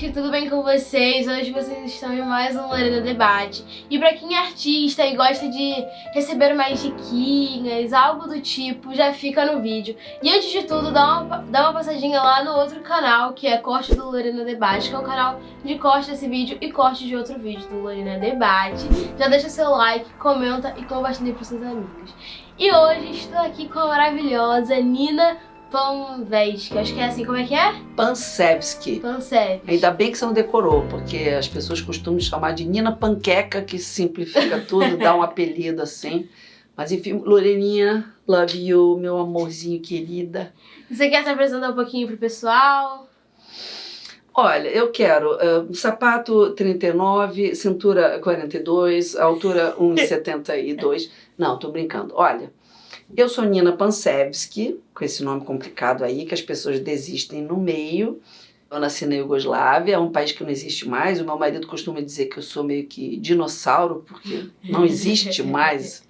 gente, tudo bem com vocês? Hoje vocês estão em mais um Lorena Debate. E pra quem é artista e gosta de receber mais diquinhas, algo do tipo, já fica no vídeo. E antes de tudo, dá uma passadinha lá no outro canal, que é Corte do Lorena Debate, que é o canal de corte desse vídeo e corte de outro vídeo do Lorena Debate. Já deixa seu like, comenta e compartilha pros seus amigos. E hoje estou aqui com a maravilhosa Nina Panvesky, acho que é assim, como é que é? Pansevski. Ainda bem que você não decorou, porque as pessoas costumam chamar de Nina Panqueca, que simplifica tudo, dá um apelido assim. Mas enfim, Loreninha, love you, meu amorzinho querida. Você quer se apresentar um pouquinho pro pessoal? Olha, eu quero sapato 39, cintura 42, altura 1,72. Não, tô brincando. Olha, eu sou Nina Pansevski, com esse nome complicado aí, que as pessoas desistem no meio. Eu nasci na Iugoslávia, é um país que não existe mais. O meu marido costuma dizer que eu sou meio que dinossauro, porque não existe mais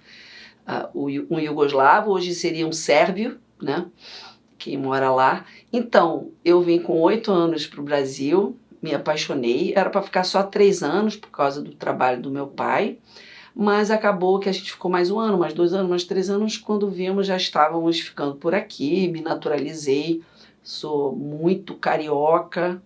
um iugoslavo. Hoje seria um sérvio, né? Quem mora lá. Então, eu vim com 8 anos para o Brasil, me apaixonei. Era para ficar só 3 anos, por causa do trabalho do meu pai. Mas acabou que a gente ficou mais 1 ano, mais 2 anos, mais 3 anos. Quando vimos, já estávamos ficando por aqui, me naturalizei. Sou muito carioca.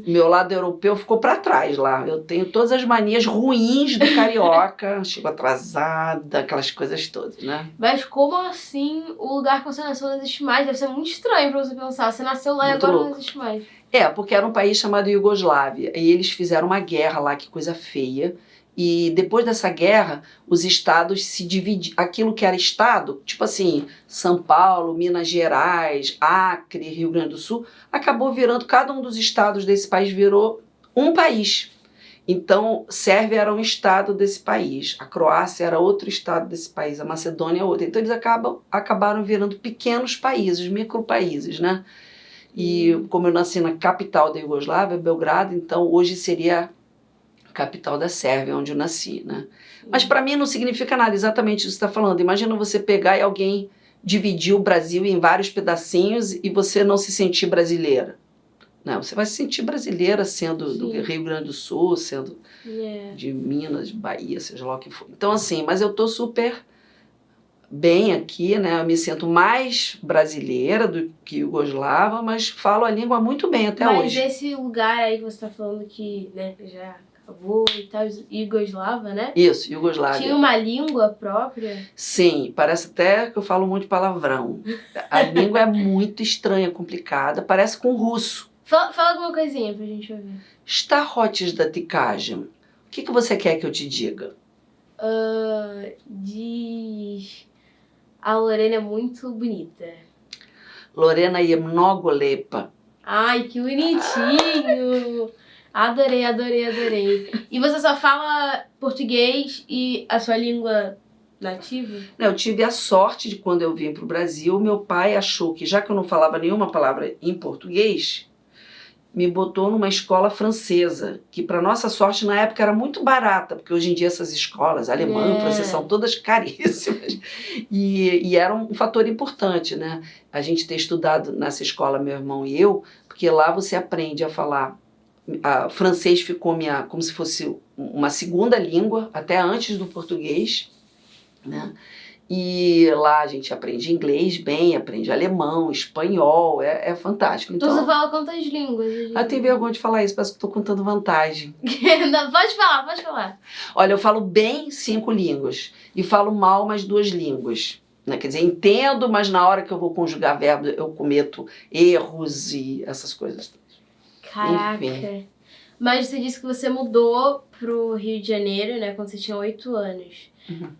Meu lado europeu ficou para trás lá. Eu tenho todas as manias ruins do carioca. Chego atrasada, aquelas coisas todas, né? Mas como assim o lugar que você nasceu não existe mais? Deve ser muito estranho para você pensar. Você nasceu lá e agora não existe mais. É, porque era um país chamado Iugoslávia. E eles fizeram uma guerra lá, que coisa feia. E depois dessa guerra, os estados se dividiram. Aquilo que era estado, tipo assim, São Paulo, Minas Gerais, Acre, Rio Grande do Sul, acabou virando, cada um dos estados desse país virou um país. Então, Sérvia era um estado desse país, a Croácia era outro estado desse país, a Macedônia é outro. Então, eles acabaram virando pequenos países, micropaíses, né? E como eu nasci na capital da Iugoslávia, Belgrado, então hoje seria capital da Sérvia, onde eu nasci, né? Mas para mim não significa nada, exatamente isso que você está falando. Imagina você pegar e alguém dividir o Brasil em vários pedacinhos e você não se sentir brasileira. Não, você vai se sentir brasileira sendo do Rio Grande do Sul, sendo de Minas, Bahia, seja lá o que for. Então assim, mas eu tô super bem aqui, né? Eu me sinto mais brasileira do que iugoslava, mas falo a língua muito bem até hoje. Mas esse lugar aí que você está falando que, né, já acabou e tal, Iugoslava, né? Isso, Iugoslávia. Tinha uma língua própria? Sim, parece até que eu falo muito palavrão. A língua é muito estranha, complicada, parece com russo. Fala alguma coisinha pra gente ouvir. Starotes da ticagem. O que você quer que eu te diga? Diz... A Lorena é muito bonita. Lorena je mnogo lepa. Ai, que bonitinho! Adorei, adorei, adorei. E você só fala português e a sua língua nativa? Eu tive a sorte de, quando eu vim para o Brasil, meu pai achou que, já que eu não falava nenhuma palavra em português, me botou numa escola francesa, que para nossa sorte na época era muito barata, porque hoje em dia essas escolas, alemã, francesa, são todas caríssimas. E era um fator importante, né? A gente ter estudado nessa escola, meu irmão e eu, porque lá você aprende a falar. Francês ficou como se fosse uma segunda língua, até antes do português, né? E lá a gente aprende inglês bem, aprende alemão, espanhol, é fantástico. Então você fala quantas línguas? Eu tenho vergonha de falar isso, parece que estou contando vantagem. Não, pode falar. Olha, eu falo bem 5 línguas e falo mal mais 2 línguas. Né? Quer dizer, entendo, mas na hora que eu vou conjugar verbo eu cometo erros e essas coisas. Caraca. Enfim. Mas você disse que você mudou pro Rio de Janeiro, né, quando você tinha 8 anos.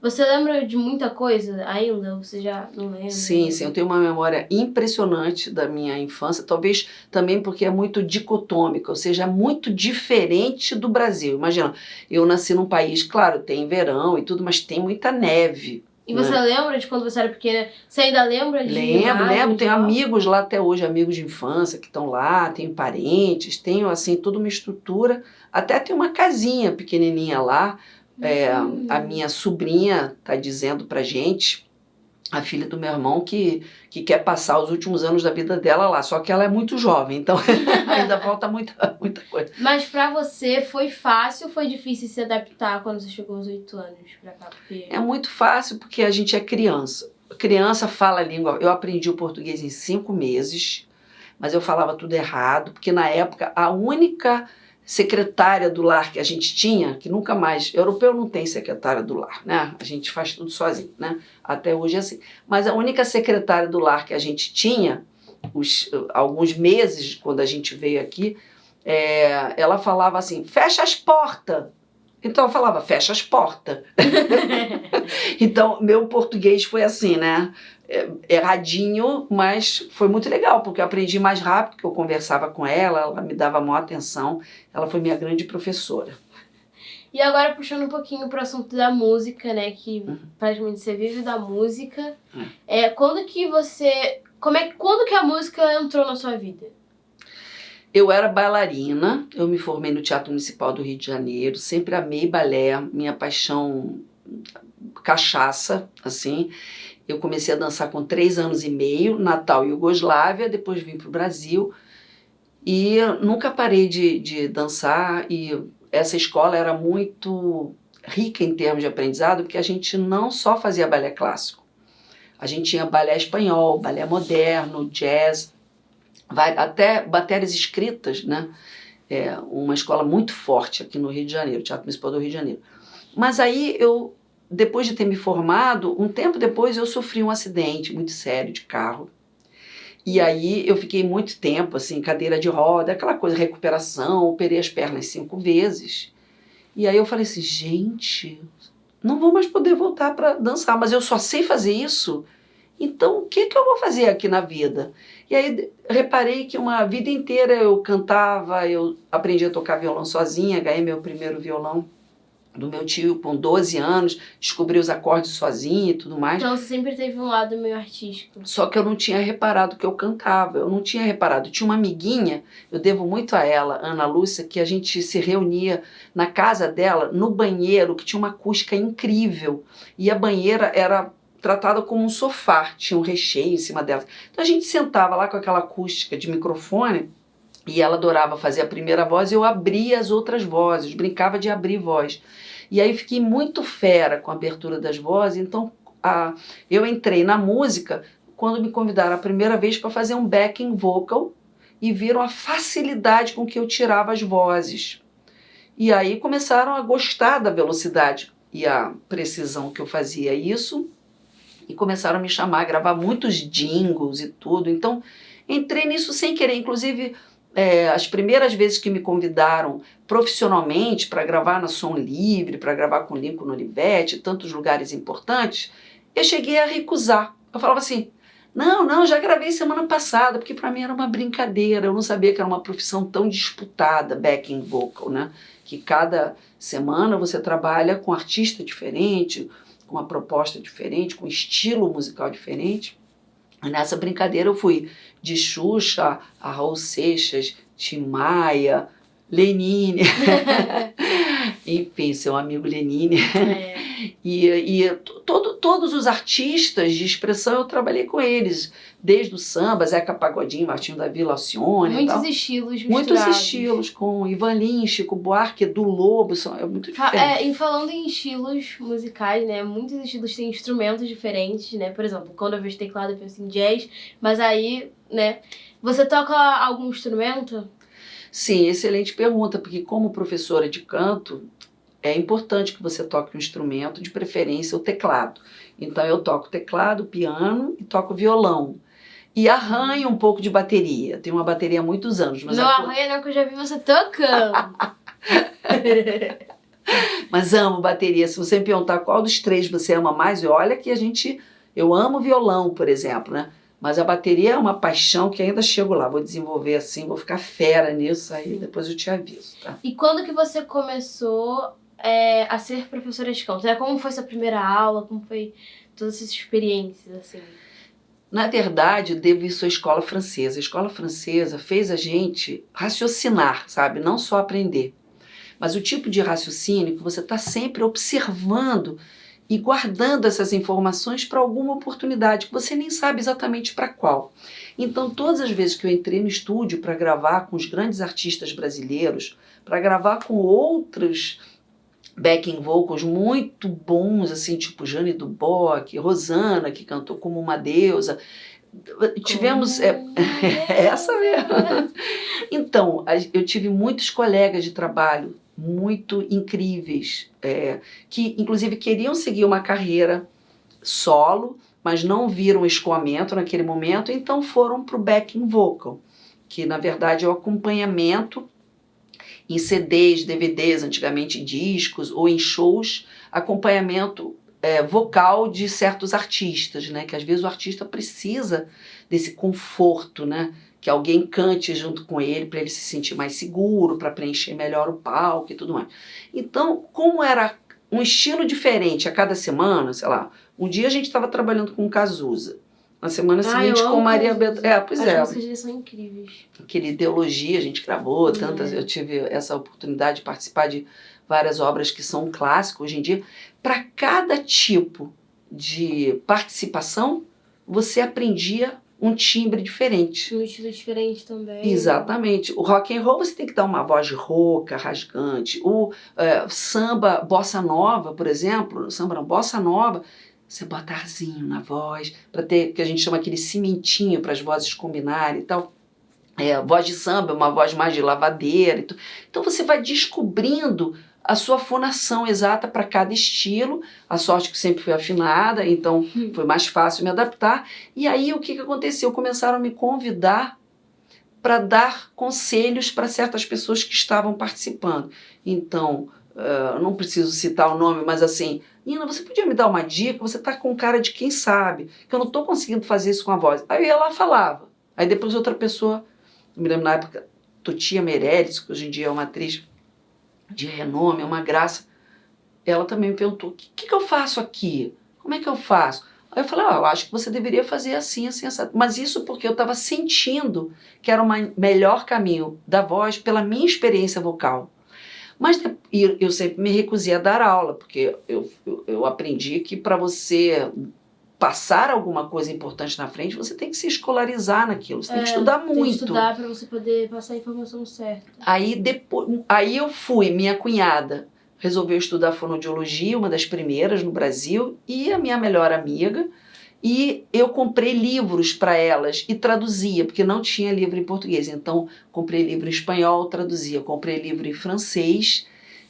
Você lembra de muita coisa ainda? Você já não lembra? Sim, eu tenho uma memória impressionante da minha infância, talvez também porque é muito dicotômica, ou seja, é muito diferente do Brasil. Imagina, eu nasci num país, claro, tem verão e tudo, mas tem muita neve. E você lembra de quando você era pequena? Você ainda lembra de Lembro. Tenho amigos lá até hoje, amigos de infância que estão lá, tenho parentes, tenho assim toda uma estrutura. Até tem uma casinha pequenininha lá. A minha sobrinha está dizendo pra gente, a filha do meu irmão que quer passar os últimos anos da vida dela lá, só que ela é muito jovem, então ainda falta muita coisa. Mas pra você foi fácil ou foi difícil se adaptar quando você chegou aos 8 anos pra cá? Porque... É muito fácil porque a gente é criança. Criança fala a língua. Eu aprendi o português em 5 meses, mas eu falava tudo errado, porque na época a única secretária do lar que a gente tinha, que nunca mais, europeu não tem secretária do lar, né? A gente faz tudo sozinho, né? Até hoje é assim. Mas a única secretária do lar que a gente tinha, alguns meses quando a gente veio aqui, ela falava assim, fecha as portas. Então eu falava, fecha as portas. Então meu português foi assim, né? Erradinho, mas foi muito legal, porque eu aprendi mais rápido, que eu conversava com ela me dava maior atenção, ela foi minha grande professora. E agora puxando um pouquinho pro assunto da música, né, que praticamente você vive da música, quando que a música entrou na sua vida? Eu era bailarina, eu me formei no Teatro Municipal do Rio de Janeiro, sempre amei balé, minha paixão, cachaça, assim. Eu comecei a dançar com 3 anos e meio, Natal, Iugoslávia, depois vim para o Brasil e nunca parei de dançar, e essa escola era muito rica em termos de aprendizado, porque a gente não só fazia balé clássico, a gente tinha balé espanhol, balé moderno, jazz, até matérias escritas, né? Uma escola muito forte aqui no Rio de Janeiro, Teatro Municipal do Rio de Janeiro. Mas aí depois de ter me formado, um tempo depois eu sofri um acidente muito sério de carro. E aí eu fiquei muito tempo, assim, cadeira de roda, aquela coisa, recuperação, operei as pernas 5 vezes. E aí eu falei assim, gente, não vou mais poder voltar para dançar, mas eu só sei fazer isso, então o que eu vou fazer aqui na vida? E aí reparei que uma vida inteira eu cantava, eu aprendi a tocar violão sozinha, ganhei meu primeiro violão do meu tio com 12 anos, descobri os acordes sozinha e tudo mais. Então você sempre teve um lado meio artístico. Só que eu não tinha reparado que eu cantava, eu não tinha reparado. Tinha uma amiguinha, eu devo muito a ela, Ana Lúcia, que a gente se reunia na casa dela, no banheiro, que tinha uma acústica incrível. E a banheira era tratada como um sofá, tinha um recheio em cima dela. Então a gente sentava lá com aquela acústica de microfone, e ela adorava fazer a primeira voz, e eu abria as outras vozes, brincava de abrir voz. E aí fiquei muito fera com a abertura das vozes, então eu entrei na música quando me convidaram a primeira vez para fazer um backing vocal, e viram a facilidade com que eu tirava as vozes. E aí começaram a gostar da velocidade e a precisão que eu fazia isso, e começaram a me chamar, a gravar muitos jingles e tudo. Então entrei nisso sem querer, inclusive... as primeiras vezes que me convidaram profissionalmente para gravar na Som Livre, para gravar com Lincoln Olivetti, tantos lugares importantes, eu cheguei a recusar. Eu falava assim, não, já gravei semana passada, porque para mim era uma brincadeira, eu não sabia que era uma profissão tão disputada, backing vocal, né? Que cada semana você trabalha com artista diferente, com uma proposta diferente, com estilo musical diferente. Nessa brincadeira eu fui de Xuxa a Raul Seixas, Tim Maia, Lenine, enfim, seu amigo Lenine. E todos os artistas de expressão eu trabalhei com eles, desde o samba, Zeca Pagodinho, Martinho da Vila, Alcione. Muitos estilos misturados. Muitos estilos, com Ivan Lins, Chico Buarque, Edu Lobo, é muito diferente. E falando em estilos musicais, né, muitos estilos têm instrumentos diferentes, né, por exemplo, quando eu vejo teclado eu penso em jazz, mas aí, né, você toca algum instrumento? Sim, excelente pergunta, porque como professora de canto, é importante que você toque um instrumento, de preferência o teclado. Então eu toco teclado, piano e toco violão. E arranho um pouco de bateria. Tenho uma bateria há muitos anos. Mas não arranha não, que eu já vi você tocando. Mas amo bateria. Se você me perguntar qual dos 3 você ama mais, olha que eu amo violão, por exemplo, né? Mas a bateria é uma paixão que ainda chego lá. Vou desenvolver assim, vou ficar fera nisso, aí depois eu te aviso, tá? E quando que você começou a ser professora de canto? Como foi sua primeira aula? Como foi todas essas experiências, assim? Na verdade, eu devo isso à escola francesa. A escola francesa fez a gente raciocinar, sabe? Não só aprender. Mas o tipo de raciocínio que você está sempre observando e guardando essas informações para alguma oportunidade que você nem sabe exatamente para qual. Então, todas as vezes que eu entrei no estúdio para gravar com os grandes artistas brasileiros, para gravar com outros backing vocals muito bons, assim, tipo Jane do Bock, Rosana, que cantou como uma deusa. Tivemos essa mesmo. Então, eu tive muitos colegas de trabalho muito incríveis, que inclusive queriam seguir uma carreira solo, mas não viram escoamento naquele momento, então foram para o backing vocal, que na verdade é o acompanhamento em CDs, DVDs, antigamente discos, ou em shows, acompanhamento vocal de certos artistas, né? Que às vezes o artista precisa desse conforto, né? Que alguém cante junto com ele para ele se sentir mais seguro, para preencher melhor o palco e tudo mais. Então, como era um estilo diferente a cada semana, sei lá, um dia a gente estava trabalhando com Cazuza, na semana seguinte com Maria Bethânia. As músicas deles são incríveis. Aquele Ideologia a gente gravou, tantas, eu tive essa oportunidade de participar de várias obras que são um clássico hoje em dia. Para cada tipo de participação, você aprendia um timbre diferente. Um estilo diferente também. Exatamente. O rock and roll você tem que dar uma voz rouca, rasgante. O samba, bossa nova, por exemplo, samba não, bossa nova, você bota arzinho na voz, para ter, que a gente chama aquele cimentinho para as vozes combinarem e tal. A voz de samba é uma voz mais de lavadeira. Então você vai descobrindo a sua fonação exata para cada estilo. A sorte que sempre fui afinada, então foi mais fácil me adaptar. E aí o que aconteceu? Começaram a me convidar para dar conselhos para certas pessoas que estavam participando. Então, não preciso citar o nome, mas assim, Nina, você podia me dar uma dica? Você está com cara de quem sabe, que eu não estou conseguindo fazer isso com a voz. Aí eu ia lá e falava. Aí depois outra pessoa, eu me lembro na época, Tutia Meirelles, que hoje em dia é uma atriz de renome, é uma graça, ela também me perguntou, o que eu faço aqui? Como é que eu faço? Aí eu falei, eu acho que você deveria fazer assim, assim, assim. Mas isso porque eu estava sentindo que era o melhor caminho da voz pela minha experiência vocal. Mas eu sempre me recusei a dar aula, porque eu aprendi que para você passar alguma coisa importante na frente, você tem que se escolarizar naquilo, você tem que estudar muito. Tem que estudar para você poder passar a informação certa. Aí eu fui, minha cunhada resolveu estudar fonoaudiologia, uma das primeiras no Brasil, e a minha melhor amiga, e eu comprei livros para elas e traduzia, porque não tinha livro em português, então comprei livro em espanhol, traduzia, comprei livro em francês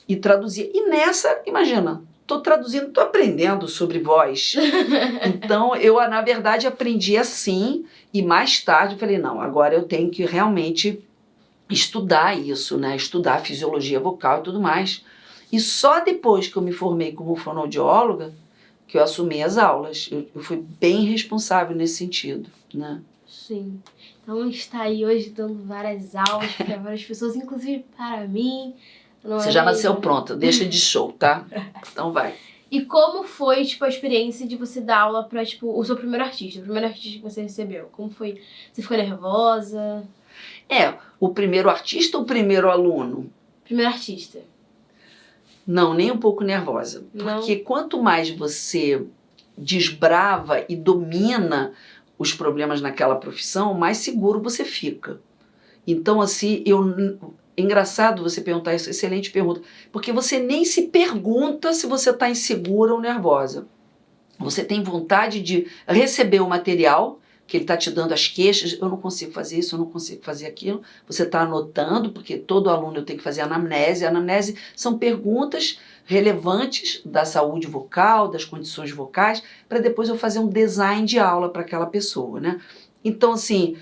e traduzia. E nessa, imagina, estou traduzindo, estou aprendendo sobre voz. Então, eu, na verdade, aprendi assim, e mais tarde eu falei, não, agora eu tenho que realmente estudar isso, né? Estudar fisiologia vocal e tudo mais. E só depois que eu me formei como fonoaudióloga, que eu assumi as aulas. Eu fui bem responsável nesse sentido, né? Sim. Então, está aí hoje dando várias aulas para várias pessoas, inclusive para mim. Você já nasceu pronta, deixa de show, tá? Então vai. E como foi, tipo, a experiência de você dar aula para, tipo, o seu primeiro artista, o primeiro artista que você recebeu? Como foi? Você ficou nervosa? O primeiro artista ou o primeiro aluno? Primeiro artista. Não, nem um pouco nervosa. Porque quanto mais você desbrava e domina os problemas naquela profissão, mais seguro você fica. Então, assim, engraçado você perguntar isso, excelente pergunta, porque você nem se pergunta se você está insegura ou nervosa. Você tem vontade de receber o material, que ele está te dando as queixas, eu não consigo fazer isso, eu não consigo fazer aquilo. Você está anotando, porque todo aluno tem que fazer anamnese. A anamnese são perguntas relevantes da saúde vocal, das condições vocais, para depois eu fazer um design de aula para aquela pessoa, né? Então, assim,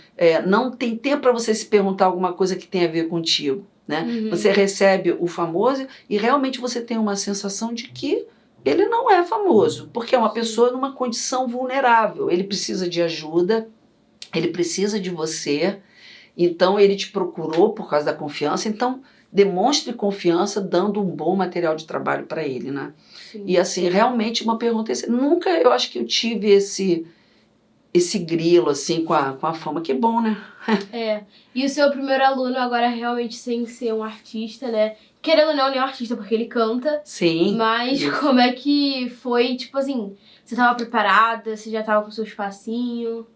não tem tempo para você se perguntar alguma coisa que tenha a ver contigo, né? Você recebe o famoso e realmente você tem uma sensação de que ele não é famoso, porque é uma pessoa numa condição vulnerável. Ele precisa de ajuda, ele precisa de você, então ele te procurou por causa da confiança, então demonstre confiança dando um bom material de trabalho para ele, né? Sim. E assim, realmente uma pergunta, nunca eu acho que eu tive esse grilo, assim, com a fama, que bom, né? E o seu primeiro aluno agora realmente sem ser um artista, né? querendo ou não, ele é um artista porque ele canta. Sim. Mas isso. como é que foi, tipo assim, você tava preparada, você já tava com o seu espacinho?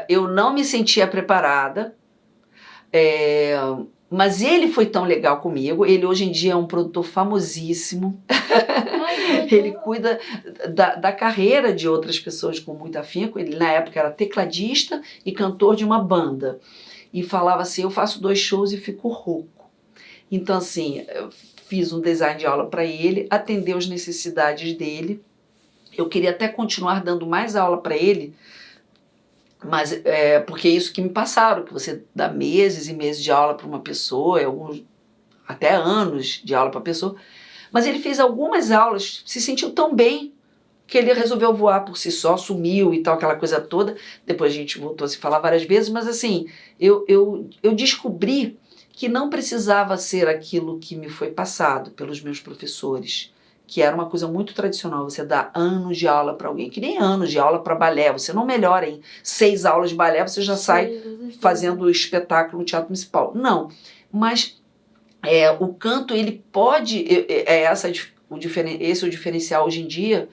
Eu não me sentia preparada, mas ele foi tão legal comigo. Ele hoje em dia é um produtor famosíssimo. Ai, Ele cuida da carreira de outras pessoas com muito afinco. Ele, na época, era tecladista e cantor de uma banda. E falava assim, eu faço 2 shows e fico rouco. Então, assim, eu fiz um design de aula para ele, atendeu as necessidades dele. Eu queria até continuar dando mais aula para ele, mas porque é isso que me passaram, que você dá meses e meses de aula para uma pessoa, até anos de aula para a pessoa. Mas ele fez algumas aulas, se sentiu tão bem que ele resolveu voar por si só, sumiu e tal, aquela coisa toda. Depois a gente voltou a se falar várias vezes, mas assim, eu descobri que não precisava ser aquilo que me foi passado pelos meus professores, que era uma coisa muito tradicional, você dá anos de aula para alguém, que nem anos de aula para balé, você não melhora em 6 aulas de balé, você já sai fazendo espetáculo no Teatro Municipal. Não, mas o canto, ele pode, esse é o diferencial hoje em dia,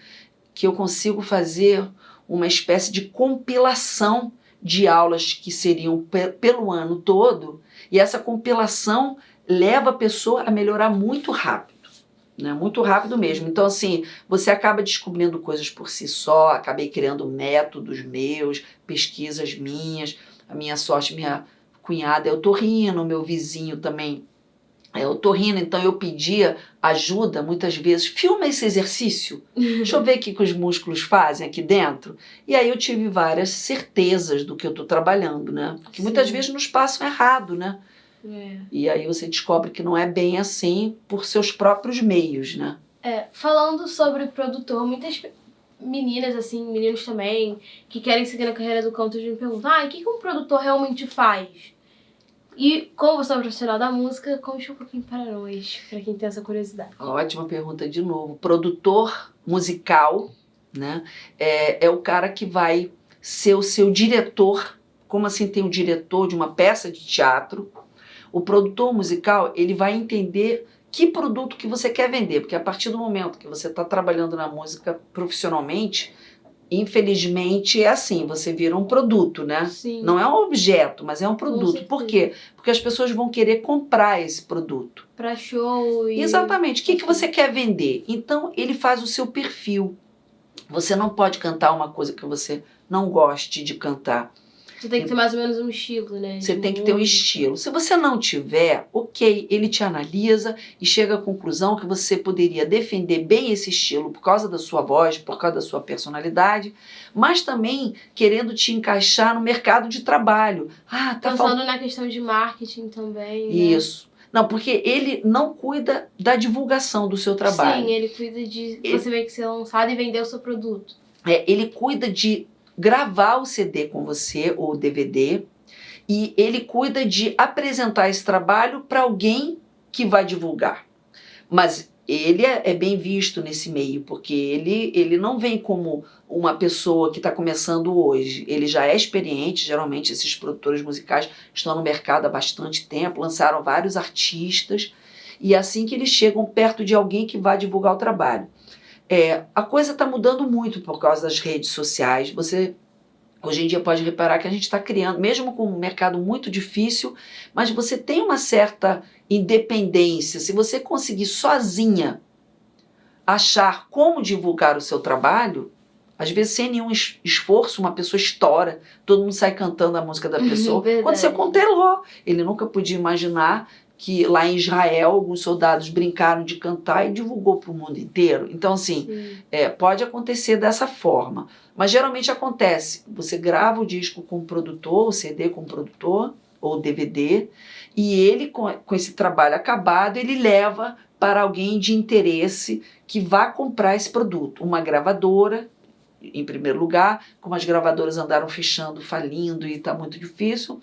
que eu consigo fazer uma espécie de compilação de aulas que seriam pelo ano todo, e essa compilação leva a pessoa a melhorar muito rápido, né? Muito rápido mesmo. Então, assim, você acaba descobrindo coisas por si só, acabei criando métodos meus, pesquisas minhas, a minha sorte, minha cunhada é otorrino, meu vizinho também é otorrino, então eu pedia ajuda muitas vezes, filma esse exercício, deixa eu ver o que os músculos fazem aqui dentro. E aí eu tive várias certezas do que eu estou trabalhando, né? Porque muitas vezes nos passam errado, né? E aí você descobre que não é bem assim por seus próprios meios, né? Falando sobre produtor, muitas meninas, assim, meninos também, que querem seguir na carreira do canto, me perguntam, o que um produtor realmente faz? E como você é um profissional da música, conte um pouquinho para nós, para quem tem essa curiosidade. Ótima pergunta de novo. Produtor musical, né, é o cara que vai ser o seu diretor. Como assim tem um diretor de uma peça de teatro? O produtor musical, ele vai entender que produto que você quer vender, porque a partir do momento que você está trabalhando na música profissionalmente, infelizmente é assim, você vira um produto, né? Sim. Não é um objeto, mas é um produto. Por quê? Porque as pessoas vão querer comprar esse produto. Para show e... Exatamente. O que você quer vender? Então, ele faz o seu perfil. Você não pode cantar uma coisa que você não goste de cantar. Você tem que ter mais ou menos um estilo, né? Você tem que ter um estilo. Se você não tiver, ok, ele te analisa e chega à conclusão que você poderia defender bem esse estilo por causa da sua voz, por causa da sua personalidade, mas também querendo te encaixar no mercado de trabalho. Pensando na questão de marketing também, né? Isso. Não, porque ele não cuida da divulgação do seu trabalho. Sim, ele cuida de você ver que ser lançado e vender o seu produto. Ele cuida de gravar o CD com você, ou o DVD, e ele cuida de apresentar esse trabalho para alguém que vai divulgar. Mas ele é bem visto nesse meio, porque ele não vem como uma pessoa que está começando hoje. Ele já é experiente, geralmente esses produtores musicais estão no mercado há bastante tempo, lançaram vários artistas, e é assim que eles chegam perto de alguém que vai divulgar o trabalho. A coisa está mudando muito por causa das redes sociais. Você hoje em dia pode reparar que a gente está criando, mesmo com um mercado muito difícil, mas você tem uma certa independência. Se você conseguir sozinha achar como divulgar o seu trabalho, às vezes sem nenhum esforço, uma pessoa estoura, todo mundo sai cantando a música da pessoa. Aconteceu com o Teló. Ele nunca podia imaginar que lá em Israel alguns soldados brincaram de cantar e divulgou para o mundo inteiro. Então, assim, pode acontecer dessa forma. Mas geralmente acontece, você grava o disco com o produtor, o CD com o produtor, ou o DVD, e ele, com esse trabalho acabado, ele leva para alguém de interesse que vá comprar esse produto. Uma gravadora, em primeiro lugar, como as gravadoras andaram fechando, falindo e está muito difícil.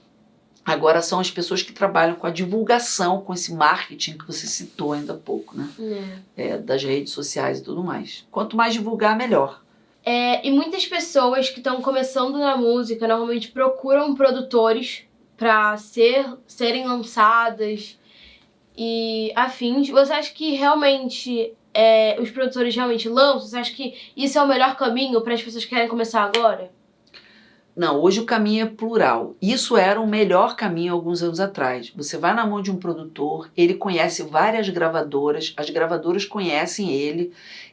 Agora são as pessoas que trabalham com a divulgação, com esse marketing que você citou ainda há pouco, né? Das redes sociais e tudo mais. Quanto mais divulgar, melhor. E muitas pessoas que estão começando na música normalmente procuram produtores para serem lançadas. e afins, você acha que realmente os produtores realmente lançam? Você acha que isso é o melhor caminho para as pessoas que querem começar agora? Não, hoje o caminho é plural. Isso era o melhor caminho alguns anos atrás. Você vai na mão de um produtor, ele conhece várias gravadoras, as gravadoras conhecem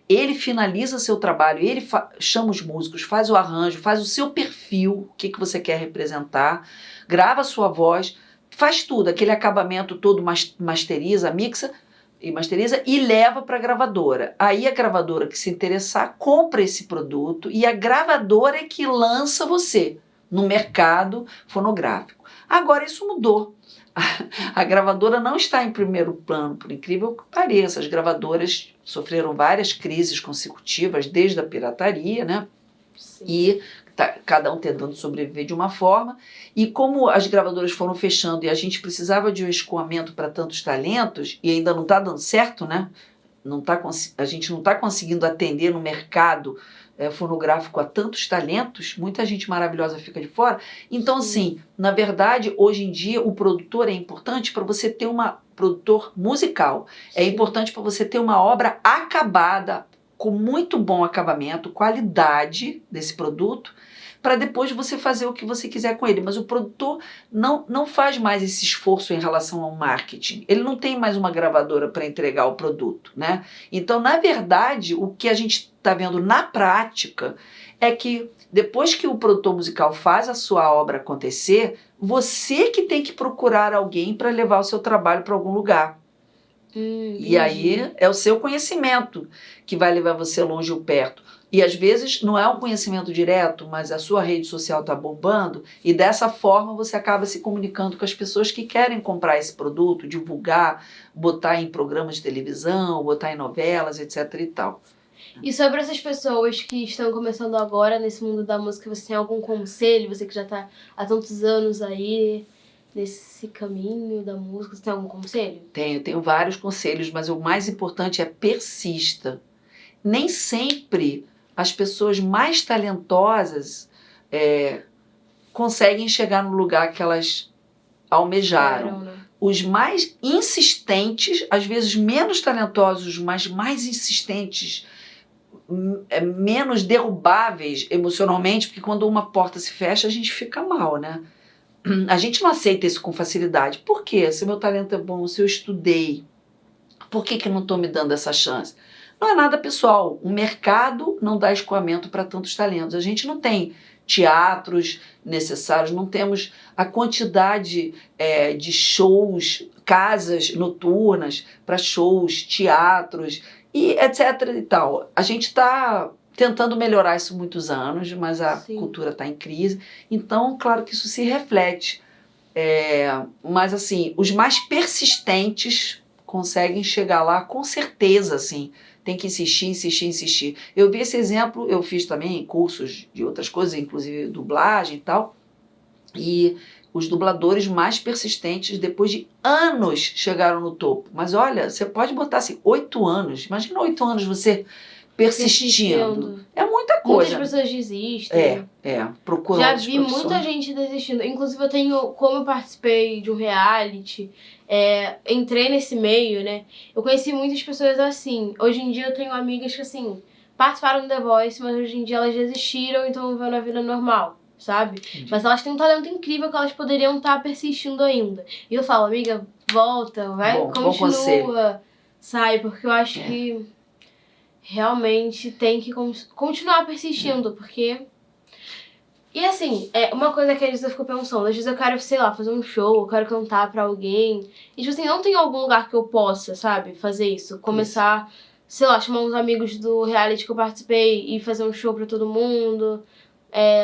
ele finaliza seu trabalho, ele chama os músicos, faz o arranjo, faz o seu perfil, o que você quer representar, grava a sua voz, faz tudo, aquele acabamento todo, masteriza, mixa e masteriza e leva para a gravadora. Aí a gravadora que se interessar compra esse produto e a gravadora é que lança você no mercado fonográfico. Agora isso mudou. A gravadora não está em primeiro plano, por incrível que pareça. As gravadoras sofreram várias crises consecutivas desde a pirataria, né? Sim. E cada um tentando sobreviver de uma forma, e como as gravadoras foram fechando e a gente precisava de um escoamento para tantos talentos, e ainda não está dando certo, né? A gente não está conseguindo atender no mercado fonográfico a tantos talentos, muita gente maravilhosa fica de fora. Então, assim, na verdade, hoje em dia, o produtor é importante para você ter produtor musical. É importante para você ter uma obra acabada, com muito bom acabamento, qualidade desse produto, para depois você fazer o que você quiser com ele. Mas o produtor não faz mais esse esforço em relação ao marketing. Ele não tem mais uma gravadora para entregar o produto, né? Então, na verdade, o que a gente está vendo na prática é que depois que o produtor musical faz a sua obra acontecer, você que tem que procurar alguém para levar o seu trabalho para algum lugar. E aí é o seu conhecimento que vai levar você longe ou perto. E às vezes não é um conhecimento direto, mas a sua rede social está bombando e dessa forma você acaba se comunicando com as pessoas que querem comprar esse produto, divulgar, botar em programas de televisão, botar em novelas, etc. e tal. E sobre essas pessoas que estão começando agora nesse mundo da música, você tem algum conselho? Você que já está há tantos anos aí nesse caminho da música, você tem algum conselho? Tenho vários conselhos, mas o mais importante é persista. Nem sempre as pessoas mais talentosas conseguem chegar no lugar que elas almejaram. Né? Os mais insistentes, às vezes menos talentosos, mas mais insistentes, menos derrubáveis emocionalmente, porque quando uma porta se fecha, a gente fica mal, né? A gente não aceita isso com facilidade. Por quê? Se meu talento é bom, se eu estudei, por que não estou me dando essa chance? Não é nada pessoal. O mercado não dá escoamento para tantos talentos. A gente não tem teatros necessários, não temos a quantidade de shows, casas noturnas para shows, teatros, e etc. e tal. A gente está tentando melhorar isso há muitos anos, mas a cultura está em crise. Então, claro que isso se reflete. Mas, assim, os mais persistentes conseguem chegar lá com certeza, assim. Tem que insistir, insistir, insistir. Eu vi esse exemplo, eu fiz também cursos de outras coisas, inclusive dublagem e tal. E os dubladores mais persistentes, depois de anos, chegaram no topo. Mas olha, você pode botar assim, 8 anos. Imagina 8 anos você persistindo. É muita coisa. Muitas pessoas desistem. Procuram Já outras vi profissões. muita gente desistindo. Inclusive, como eu participei de um reality, entrei nesse meio, né? Eu conheci muitas pessoas assim. Hoje em dia eu tenho amigas que, assim, participaram do The Voice, mas hoje em dia elas desistiram e estão vivendo a vida normal, sabe? Entendi. Mas elas têm um talento incrível que elas poderiam estar persistindo ainda. E eu falo, amiga, volta, continua, sabe? Porque eu acho que realmente tem que continuar persistindo, porque... E assim, uma coisa que às vezes eu fico pensando, às vezes eu quero, sei lá, fazer um show, eu quero cantar pra alguém, e tipo assim, não tem algum lugar que eu possa, sabe, fazer isso, começar, sei lá, chamar uns amigos do reality que eu participei e fazer um show pra todo mundo,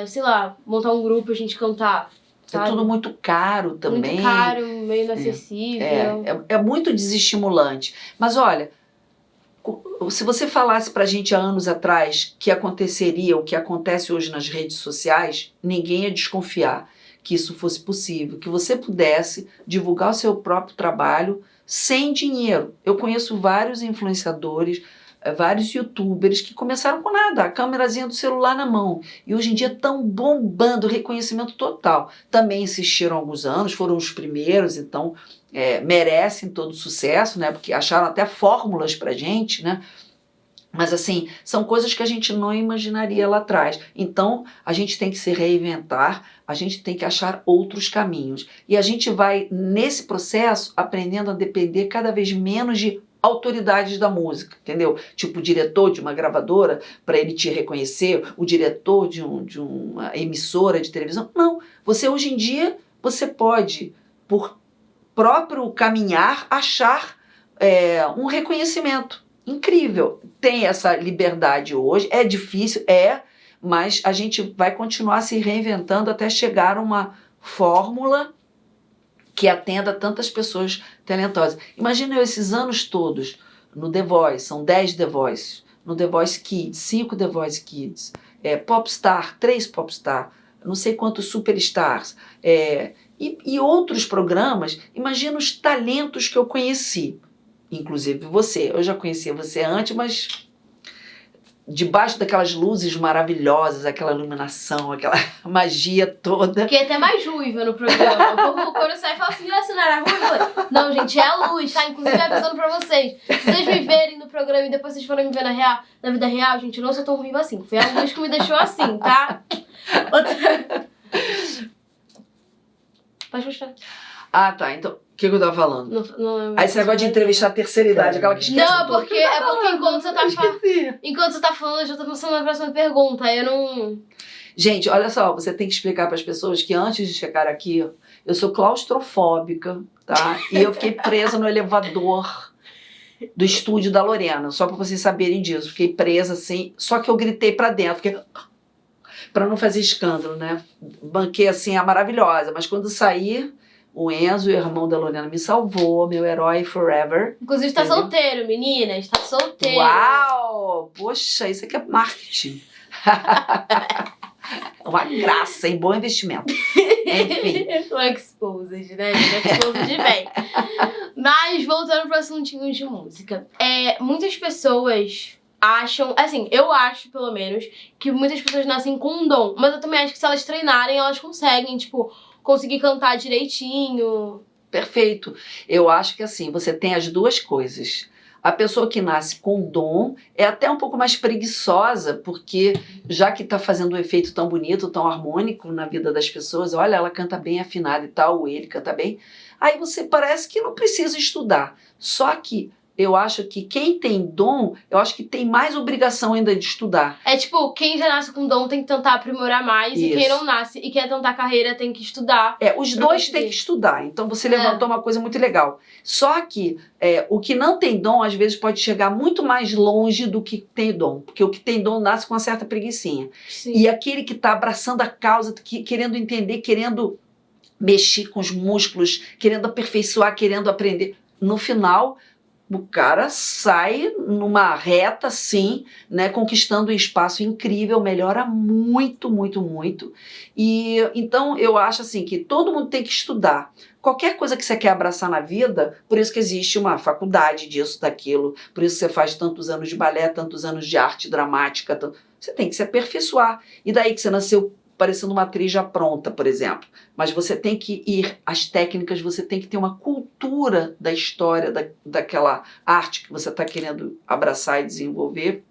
sei lá, montar um grupo e a gente cantar, sabe? É tudo muito caro também. Muito caro, meio inacessível. É muito desestimulante. Mas olha, se você falasse pra gente há anos atrás que aconteceria o que acontece hoje nas redes sociais, ninguém ia desconfiar que isso fosse possível, que você pudesse divulgar o seu próprio trabalho sem dinheiro. Eu conheço vários influenciadores, vários youtubers que começaram com nada, a câmerazinha do celular na mão. E hoje em dia estão bombando, reconhecimento total. Também insistiram alguns anos, foram os primeiros, então merecem todo o sucesso, né? Porque acharam até fórmulas pra gente, né? Mas assim, são coisas que a gente não imaginaria lá atrás. Então, a gente tem que se reinventar, a gente tem que achar outros caminhos. E a gente vai, nesse processo, aprendendo a depender cada vez menos de autoridades da música, entendeu? Tipo o diretor de uma gravadora, para ele te reconhecer, o diretor de uma emissora de televisão. Não, você hoje em dia, você pode, por próprio caminhar, achar um reconhecimento. Incrível, tem essa liberdade hoje, é difícil, mas a gente vai continuar se reinventando até chegar a uma fórmula que atenda tantas pessoas talentosas. Imagina eu esses anos todos no The Voice, são 10 The Voice, no The Voice Kids, 5 The Voice Kids, Popstar, 3 Popstar, não sei quantos Superstars, e outros programas. Imagina os talentos que eu conheci. Inclusive você, eu já conhecia você antes, mas debaixo daquelas luzes maravilhosas, aquela iluminação, aquela magia toda. Fiquei até mais ruiva no programa. Quando sai e fala assim, você não era ruiva? Não, gente, é a luz, tá? Inclusive avisando pra vocês. Se vocês me verem no programa e depois vocês forem me ver na vida real, gente, eu não sou tão ruiva assim. Foi a luz que me deixou assim, tá? Pode mostrar. Ah, tá, então... O que eu tava falando? Não, aí esse negócio de entrevistar a terceira idade, aquela que esquece. Não, porque enquanto você tá falando, eu já tô pensando na próxima pergunta. Aí eu não. Gente, olha só, você tem que explicar para as pessoas que antes de chegar aqui, eu sou claustrofóbica, tá? E eu fiquei presa no elevador do estúdio da Lorena, só para vocês saberem disso. Fiquei presa assim, só que eu gritei para dentro, fiquei... para não fazer escândalo, né? Banquei assim a maravilhosa, mas quando saí. O Enzo, o irmão da Lorena, me salvou, meu herói forever. Inclusive está solteiro, menina, está solteiro. Uau! Poxa, isso aqui é marketing. Uma graça, hein? Bom investimento. Enfim. O Exposed, né? O Exposed bem. Mas, voltando pro assuntinho de música. Muitas pessoas acham, assim, eu acho, pelo menos, que muitas pessoas nascem com um dom. Mas eu também acho que se elas treinarem, elas conseguem, tipo... conseguir cantar direitinho. Perfeito. Eu acho que assim, você tem as duas coisas. A pessoa que nasce com dom é até um pouco mais preguiçosa, porque já que está fazendo um efeito tão bonito, tão harmônico na vida das pessoas, olha, ela canta bem afinada e tal, ou ele canta bem, aí você parece que não precisa estudar. Só que eu acho que quem tem dom, eu acho que tem mais obrigação ainda de estudar. É tipo, quem já nasce com dom tem que tentar aprimorar mais, isso. E quem não nasce e quer tentar carreira tem que estudar. Os dois têm que estudar, então você levantou uma coisa muito legal. Só que o que não tem dom, às vezes pode chegar muito mais longe do que tem dom, porque o que tem dom nasce com uma certa preguicinha. Sim. E aquele que está abraçando a causa, querendo entender, querendo mexer com os músculos, querendo aperfeiçoar, querendo aprender, no final... o cara sai numa reta, sim, né, conquistando um espaço incrível, melhora muito, muito, muito. E então eu acho assim que todo mundo tem que estudar. Qualquer coisa que você quer abraçar na vida, por isso que existe uma faculdade disso, daquilo, por isso que você faz tantos anos de balé, tantos anos de arte dramática, você tem que se aperfeiçoar. E daí que você nasceu parecendo uma atriz já pronta, por exemplo. Mas você tem que ir às técnicas, você tem que ter uma cultura da história, daquela arte que você está querendo abraçar e desenvolver.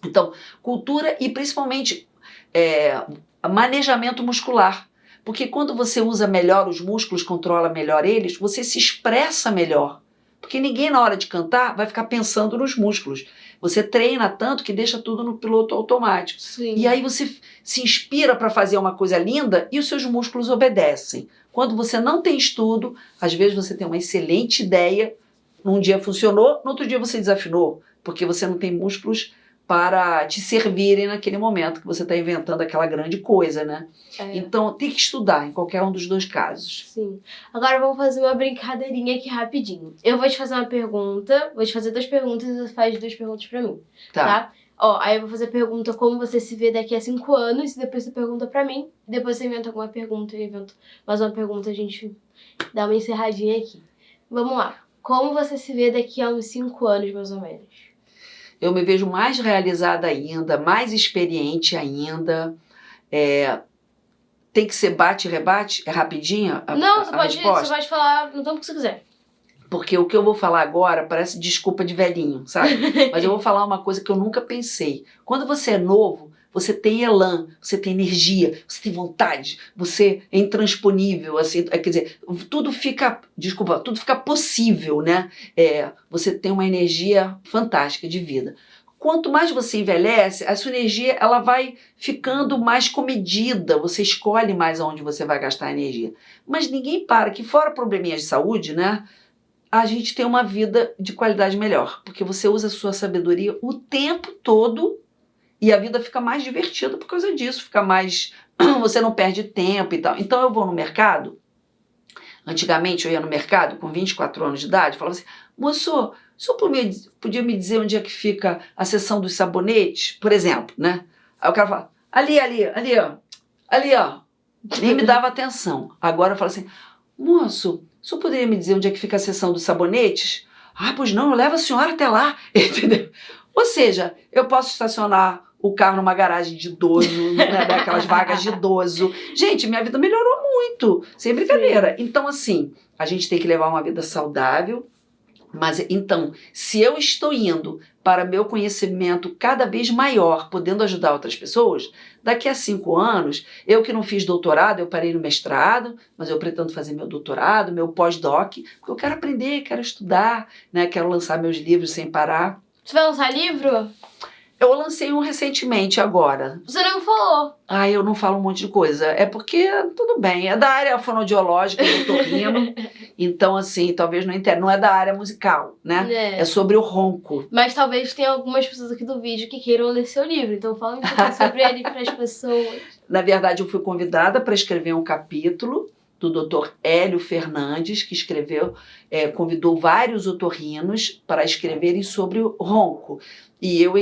Então, cultura e principalmente manejamento muscular. Porque quando você usa melhor os músculos, controla melhor eles, você se expressa melhor. Porque ninguém na hora de cantar vai ficar pensando nos músculos. Você treina tanto que deixa tudo no piloto automático. Sim. E aí você se inspira para fazer uma coisa linda e os seus músculos obedecem. Quando você não tem estudo, às vezes você tem uma excelente ideia, num dia funcionou, no outro dia você desafinou, porque você não tem músculos para te servirem naquele momento que você está inventando aquela grande coisa, né? Então tem que estudar em qualquer um dos dois casos. Sim. Agora vamos fazer uma brincadeirinha aqui rapidinho. Eu vou te fazer uma pergunta, vou te fazer 2 perguntas e você faz 2 perguntas pra mim. Tá? Aí eu vou fazer a pergunta como você se vê daqui a 5 anos, e depois você pergunta pra mim, e depois você inventa alguma pergunta, eu invento mais uma pergunta, a gente dá uma encerradinha aqui. Vamos lá. Como você se vê daqui a uns 5 anos, mais ou menos? eu me vejo mais realizada ainda, mais experiente ainda. Tem que ser bate e rebate? É rapidinho Não, a resposta? você pode falar no tempo que você quiser. Porque o que eu vou falar agora parece desculpa de velhinho, sabe? Mas eu vou falar uma coisa que eu nunca pensei. Quando você é novo, você tem elan, você tem energia, você tem vontade, você é intransponível, assim, quer dizer, tudo fica possível, né? Você tem uma energia fantástica de vida. Quanto mais você envelhece, a sua energia ela vai ficando mais comedida, você escolhe mais aonde você vai gastar a energia. Mas ninguém para, que fora probleminhas de saúde, né? A gente tem uma vida de qualidade melhor, porque você usa a sua sabedoria o tempo todo e a vida fica mais divertida por causa disso, fica mais... você não perde tempo e tal. Então eu vou no mercado, antigamente eu ia no mercado com 24 anos de idade, falava assim, moço, o senhor podia me dizer onde é que fica a seção dos sabonetes, por exemplo, né? Aí o cara fala, ali, ó. Nem me dava atenção. Agora eu falo assim, moço, o senhor poderia me dizer onde é que fica a seção dos sabonetes? Ah, pois não, eu levo a senhora até lá, entendeu? Ou seja, eu posso estacionar o carro numa garagem de idoso, né, daquelas vagas de idoso. Gente, minha vida melhorou muito, sem brincadeira. Sim. Então, assim, a gente tem que levar uma vida saudável, mas então, se eu estou indo para meu conhecimento cada vez maior, podendo ajudar outras pessoas, daqui a 5 anos, eu que não fiz doutorado, eu parei no mestrado, mas eu pretendo fazer meu doutorado, meu pós-doc, porque eu quero aprender, quero estudar, né, quero lançar meus livros sem parar. Você vai lançar livro? Eu lancei um recentemente agora. Você não falou. Ah, eu não falo um monte de coisa. É porque, tudo bem, é da área fonoaudiológica, eu tô rindo. Então, assim, talvez não entenda. Não é da área musical, né? É sobre o ronco. Mas talvez tenha algumas pessoas aqui do vídeo que queiram ler seu livro. Então, fala um pouco sobre ele para as pessoas. Na verdade, eu fui convidada para escrever um capítulo do Dr. Hélio Fernandes, que convidou vários otorrinos para escreverem sobre o ronco. E eu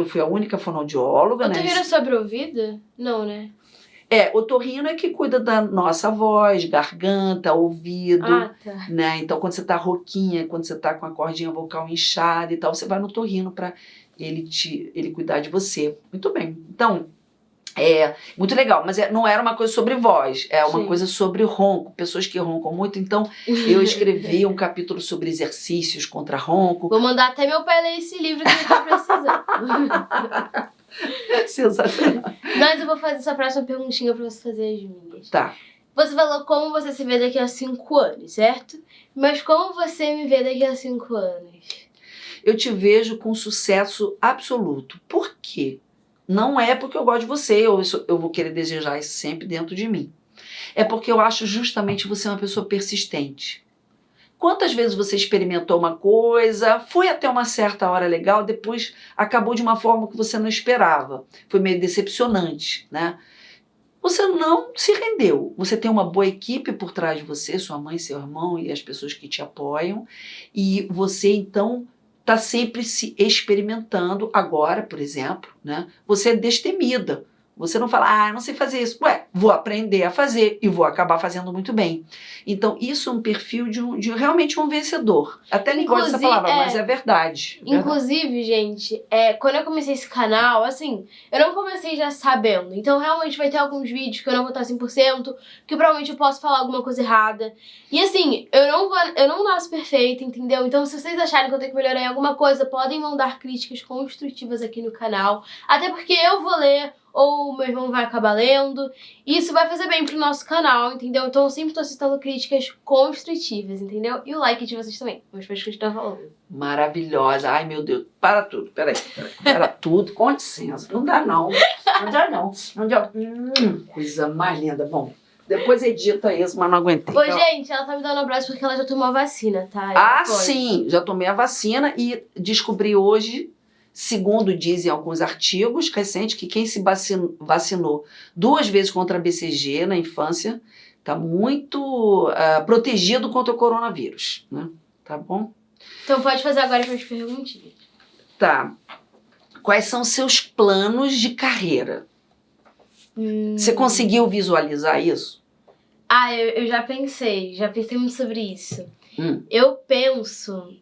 fui a única fonoaudióloga. Otorrino é sobre ouvido? Não, né? Otorrino é que cuida da nossa voz, garganta, ouvido. Ah, tá. Né? Então, quando você tá rouquinha, quando você tá com a cordinha vocal inchada e tal, você vai no otorrino para ele cuidar de você. Muito bem. Então, muito legal, mas não era uma coisa sobre voz, uma coisa sobre ronco, pessoas que roncam muito. Então eu escrevi um capítulo sobre exercícios contra ronco. Vou mandar até meu pai ler esse livro que ele tá precisando. Sensacional. Mas eu vou fazer essa próxima perguntinha pra você fazer as minhas. Tá. Você falou como você se vê daqui a 5 anos, certo? Mas como você me vê daqui a 5 anos? Eu te vejo com sucesso absoluto. Por quê? Não é porque eu gosto de você, eu vou querer desejar isso sempre dentro de mim. É porque eu acho justamente você uma pessoa persistente. Quantas vezes você experimentou uma coisa, foi até uma certa hora legal, depois acabou de uma forma que você não esperava. Foi meio decepcionante, né? Você não se rendeu. Você tem uma boa equipe por trás de você, sua mãe, seu irmão e as pessoas que te apoiam. E você, então, está sempre se experimentando. Agora, por exemplo, né? Você é destemida. Você não fala, eu não sei fazer isso. Vou aprender a fazer e vou acabar fazendo muito bem. Então, isso é um perfil de realmente um vencedor. Até nem gosto dessa palavra, mas é verdade. Inclusive, gente, quando eu comecei esse canal, assim, eu não comecei já sabendo. Então, realmente vai ter alguns vídeos que eu não vou estar 100%, que provavelmente eu posso falar alguma coisa errada. E assim, eu não nasço perfeita, entendeu? Então, se vocês acharem que eu tenho que melhorar em alguma coisa, podem mandar críticas construtivas aqui no canal. Até porque eu vou ler, ou o meu irmão vai acabar lendo. E isso vai fazer bem pro nosso canal, entendeu? Então eu sempre tô aceitando críticas construtivas, entendeu? E o like de vocês também, mas pra continuar falando. Maravilhosa. Ai, meu Deus. Para tudo. Peraí. Para tudo. Com licença. Não dá, não. Não dá, não. Não dá. Coisa mais linda. Bom, depois edita isso, mas não aguentei. Pô, gente, ela tá me dando um abraço porque ela já tomou a vacina, tá? Sim. Já tomei a vacina e descobri hoje, segundo dizem alguns artigos recentes, que quem se vacinou 2 vezes contra a BCG na infância está muito protegido contra o coronavírus, né? Tá bom? Então pode fazer agora as minhas perguntinhas. Tá. Quais são seus planos de carreira? Você conseguiu visualizar isso? Eu já pensei muito sobre isso. Eu penso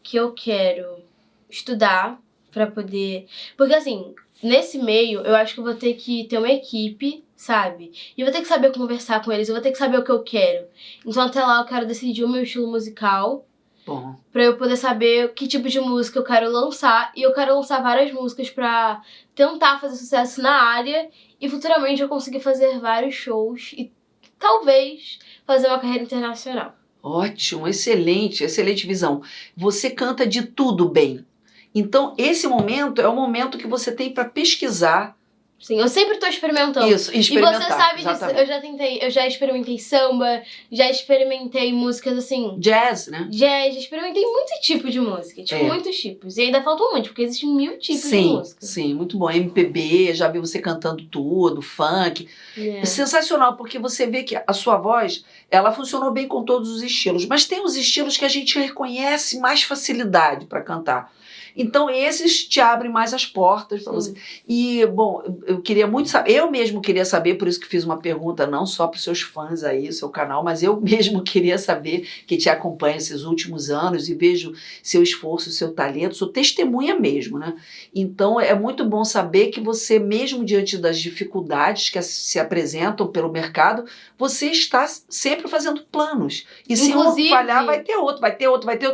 que eu quero estudar pra poder... Porque, assim, nesse meio, eu acho que eu vou ter que ter uma equipe, sabe? E eu vou ter que saber conversar com eles, eu vou ter que saber o que eu quero. Então, até lá, eu quero decidir o meu estilo musical. Bom. Pra eu poder saber que tipo de música eu quero lançar. E eu quero lançar várias músicas pra tentar fazer sucesso na área. E futuramente eu conseguir fazer vários shows. E talvez fazer uma carreira internacional. Ótimo, excelente, excelente visão. Você canta de tudo bem. Então, esse momento é o momento que você tem para pesquisar. Sim, eu sempre tô experimentando. Isso, experimentar. E você sabe exatamente. disso, eu já experimentei samba, já experimentei músicas assim, Jazz, né? jazz, experimentei muito tipo de música, tipo, muitos tipos. E ainda faltam muitos, porque existem 1000 tipos de música. Sim, muito bom. MPB, já vi você cantando tudo, funk. É sensacional, porque você vê que a sua voz, ela funcionou bem com todos os estilos, mas tem os estilos que a gente reconhece mais facilidade para cantar. Então, esses te abrem mais as portas para você. E, bom, eu queria muito saber, eu mesmo queria saber, por isso que fiz uma pergunta não só para os seus fãs aí, seu canal, mas eu mesmo queria saber, que te acompanha esses últimos anos e vejo seu esforço, seu talento, sou testemunha mesmo, né? Então, é muito bom saber que você, mesmo diante das dificuldades que se apresentam pelo mercado, você está sempre fazendo planos. E se um falhar, vai ter outro,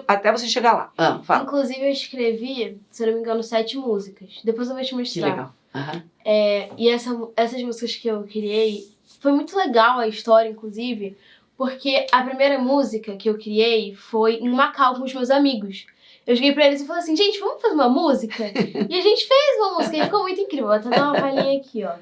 até você chegar lá. Fala. Inclusive, eu escrevi, se eu não me engano, 7 músicas. Depois eu vou te mostrar. Que legal. E essas músicas que eu criei, foi muito legal a história, inclusive, porque a primeira música que eu criei foi em Macau com os meus amigos. Eu cheguei pra eles e falei assim, gente, vamos fazer uma música? E a gente fez uma música e ficou muito incrível. Vou até dar uma palhinha aqui, ó.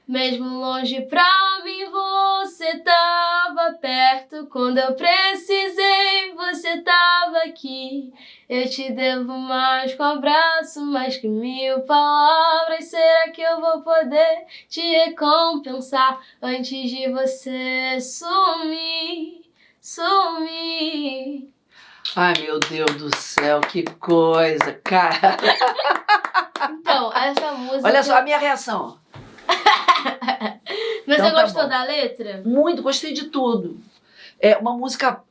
Mesmo longe pra mim, você tava perto. Quando eu precisei, você tava aqui. Eu te devo mais com abraço, mais que 1000 palavras. Será que eu vou poder te recompensar antes de você sumir? Ai, meu Deus do céu, que coisa, cara. Então, essa música... Olha só a minha reação. Mas então, você gostou da letra? Muito, gostei de tudo. É uma música,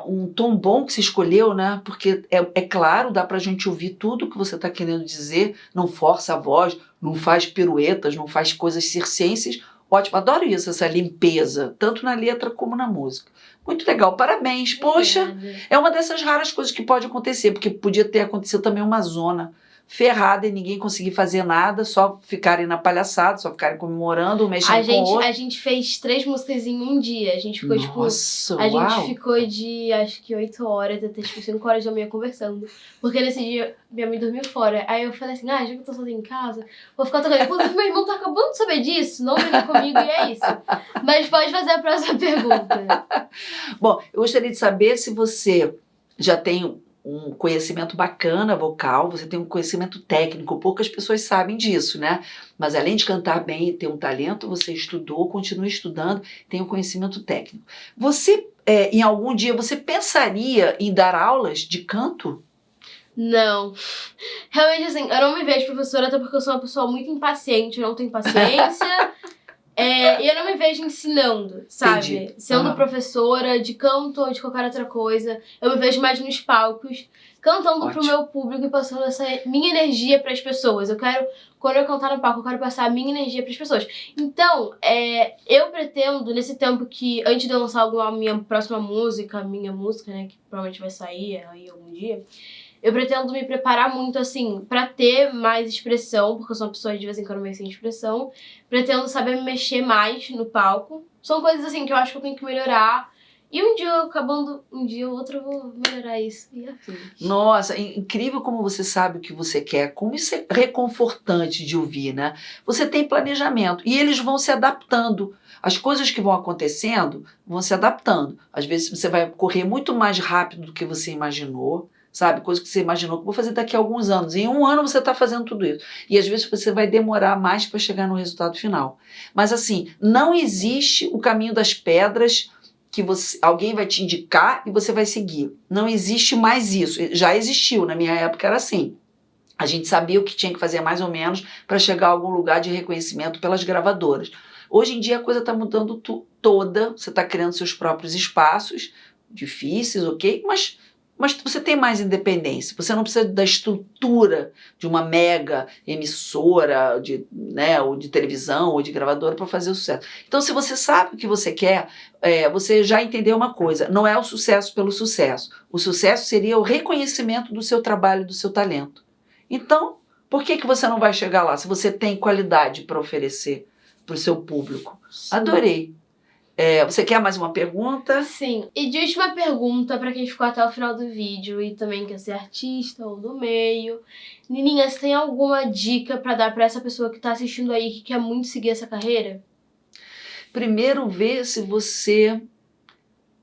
um tom bom que você escolheu, né? Porque é claro, dá pra gente ouvir tudo que você tá querendo dizer, não força a voz, não faz piruetas, não faz coisas circenses. Ótimo, adoro isso, essa limpeza, tanto na letra como na música. Muito legal, parabéns. Poxa, é uma dessas raras coisas que pode acontecer, porque podia ter acontecido também uma zona ferrada e ninguém conseguir fazer nada, só ficarem na palhaçada, só ficarem comemorando, mexendo com o outro. A gente fez 3 músicas em um dia. A gente ficou, gente ficou de, acho que 8 horas, até tipo 5 horas da manhã conversando. Porque nesse dia, minha mãe dormiu fora. Aí eu falei assim, já que eu tô sozinha em casa, vou ficar tocando. Inclusive, meu irmão tá acabando de saber disso, não vem comigo, e é isso. Mas pode fazer a próxima pergunta. Bom, eu gostaria de saber se você já tem um conhecimento bacana vocal, você tem um conhecimento técnico, poucas pessoas sabem disso, né? Mas além de cantar bem e ter um talento, você estudou, continua estudando, tem um conhecimento técnico. Você, em algum dia, você pensaria em dar aulas de canto? Não. Realmente, assim, eu não me vejo professora, até porque eu sou uma pessoa muito impaciente, eu não tenho paciência. E eu não me vejo ensinando, sabe? Entendi. Sendo professora de canto ou de qualquer outra coisa. Eu me vejo mais nos palcos, cantando pro meu público e passando essa minha energia pras pessoas. Quando eu cantar no palco, eu quero passar a minha energia pras pessoas. Então, eu pretendo, nesse tempo que, antes de eu lançar a minha próxima música, né, que provavelmente vai sair aí algum dia, eu pretendo me preparar muito, assim, pra ter mais expressão, porque eu sou uma pessoa de vez em quando meio sem expressão. Pretendo saber me mexer mais no palco. São coisas, assim, que eu acho que eu tenho que melhorar. E um dia ou outro eu vou melhorar isso. E afim. Nossa, incrível como você sabe o que você quer. Como isso é reconfortante de ouvir, né? Você tem planejamento e eles vão se adaptando. As coisas que vão acontecendo vão se adaptando. Às vezes você vai correr muito mais rápido do que você imaginou. Sabe, coisa que você imaginou que vou fazer daqui a alguns anos. Em 1 ano você está fazendo tudo isso. E às vezes você vai demorar mais para chegar no resultado final. Mas assim, não existe o caminho das pedras que alguém vai te indicar e você vai seguir. Não existe mais isso. Já existiu, na minha época era assim. A gente sabia o que tinha que fazer mais ou menos para chegar a algum lugar de reconhecimento pelas gravadoras. Hoje em dia a coisa está mudando toda. Você está criando seus próprios espaços, difíceis, ok? Mas mas você tem mais independência. Você não precisa da estrutura de uma mega emissora ou de televisão ou de gravadora para fazer o sucesso. Então, se você sabe o que você quer, você já entendeu uma coisa, não é o sucesso pelo sucesso. O sucesso seria o reconhecimento do seu trabalho, do seu talento. Então, por que você não vai chegar lá se você tem qualidade para oferecer para o seu público? Sim. Adorei. Você quer mais uma pergunta? Sim. E de última pergunta, pra quem ficou até o final do vídeo e também quer ser artista ou do meio. Nininha, você tem alguma dica pra dar pra essa pessoa que tá assistindo aí que quer muito seguir essa carreira? Primeiro, vê se você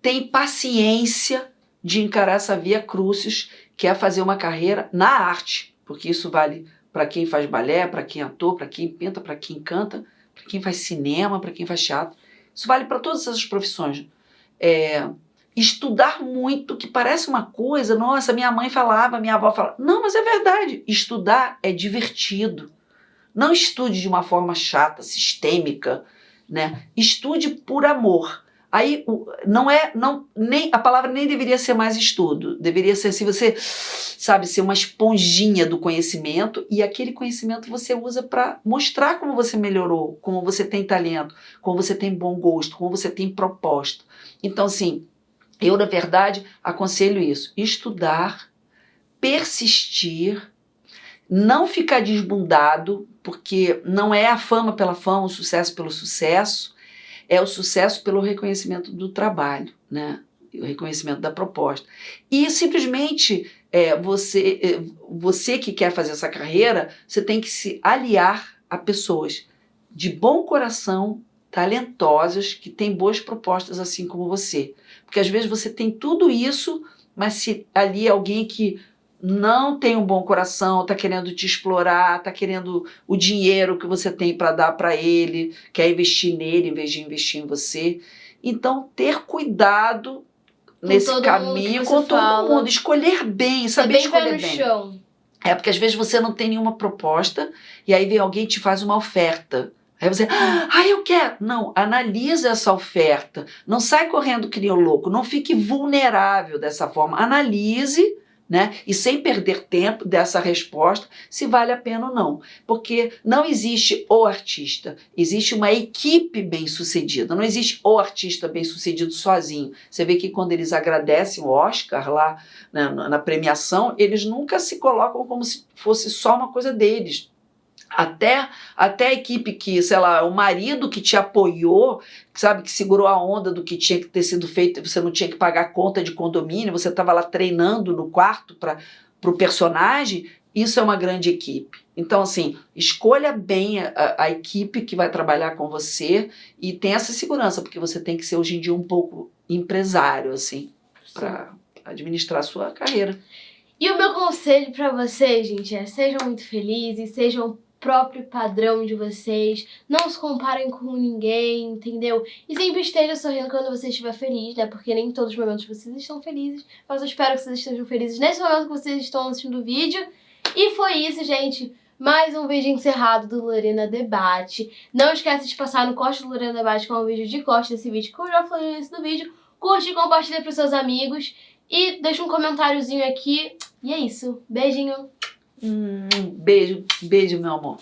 tem paciência de encarar essa via crucis, que é fazer uma carreira na arte. Porque isso vale para quem faz balé, para quem é ator, para quem pinta, para quem canta, para quem faz cinema, para quem faz teatro. Isso vale para todas essas profissões. Estudar muito, que parece uma coisa, nossa, minha mãe falava, minha avó falava. Não, mas é verdade. Estudar é divertido. Não estude de uma forma chata, sistêmica, né? Estude por amor. Aí a palavra nem deveria ser mais estudo. Deveria ser assim, você sabe, ser uma esponjinha do conhecimento, e aquele conhecimento você usa para mostrar como você melhorou, como você tem talento, como você tem bom gosto, como você tem proposta. Então, assim, eu, na verdade, aconselho isso. Estudar, persistir, não ficar desbundado, porque não é a fama pela fama, o sucesso pelo sucesso, é o sucesso pelo reconhecimento do trabalho, né? O reconhecimento da proposta. E simplesmente você que quer fazer essa carreira, você tem que se aliar a pessoas de bom coração, talentosas, que têm boas propostas assim como você. Porque às vezes você tem tudo isso, mas se ali é alguém que não tem um bom coração, está querendo te explorar, está querendo o dinheiro que você tem para dar para ele, quer investir nele em vez de investir em você. Então, ter cuidado nesse caminho com todo mundo, escolher bem, saber escolher bem. Chão. Porque às vezes você não tem nenhuma proposta e aí vem alguém e te faz uma oferta. Aí você, eu quero. Não, analisa essa oferta. Não sai correndo que nem um louco, não fique vulnerável dessa forma. Analise, né? E sem perder tempo dessa resposta, se vale a pena ou não. Porque não existe o artista, existe uma equipe bem-sucedida. Não existe o artista bem-sucedido sozinho. Você vê que quando eles agradecem o Oscar lá, né, na premiação, eles nunca se colocam como se fosse só uma coisa deles. Até a equipe que, sei lá, o marido que te apoiou, sabe, que segurou a onda do que tinha que ter sido feito, você não tinha que pagar conta de condomínio, você estava lá treinando no quarto para o personagem, isso é uma grande equipe. Então, assim, escolha bem a equipe que vai trabalhar com você e tenha essa segurança, porque você tem que ser hoje em dia um pouco empresário, assim, para administrar a sua carreira. E o meu conselho para vocês, gente, sejam muito felizes, sejam próprio padrão de vocês, não se comparem com ninguém, entendeu? E sempre esteja sorrindo quando você estiver feliz, né? Porque nem todos os momentos vocês estão felizes, mas eu espero que vocês estejam felizes nesse momento que vocês estão assistindo o vídeo. E foi isso, gente. Mais um vídeo encerrado do Lorena Debate. Não esquece de passar no corte do Lorena Debate, que é um vídeo de corte desse vídeo, que eu já falei no início do vídeo. Curte e compartilha para os seus amigos. E deixa um comentáriozinho aqui. E é isso. Beijinho. Beijo, meu amor.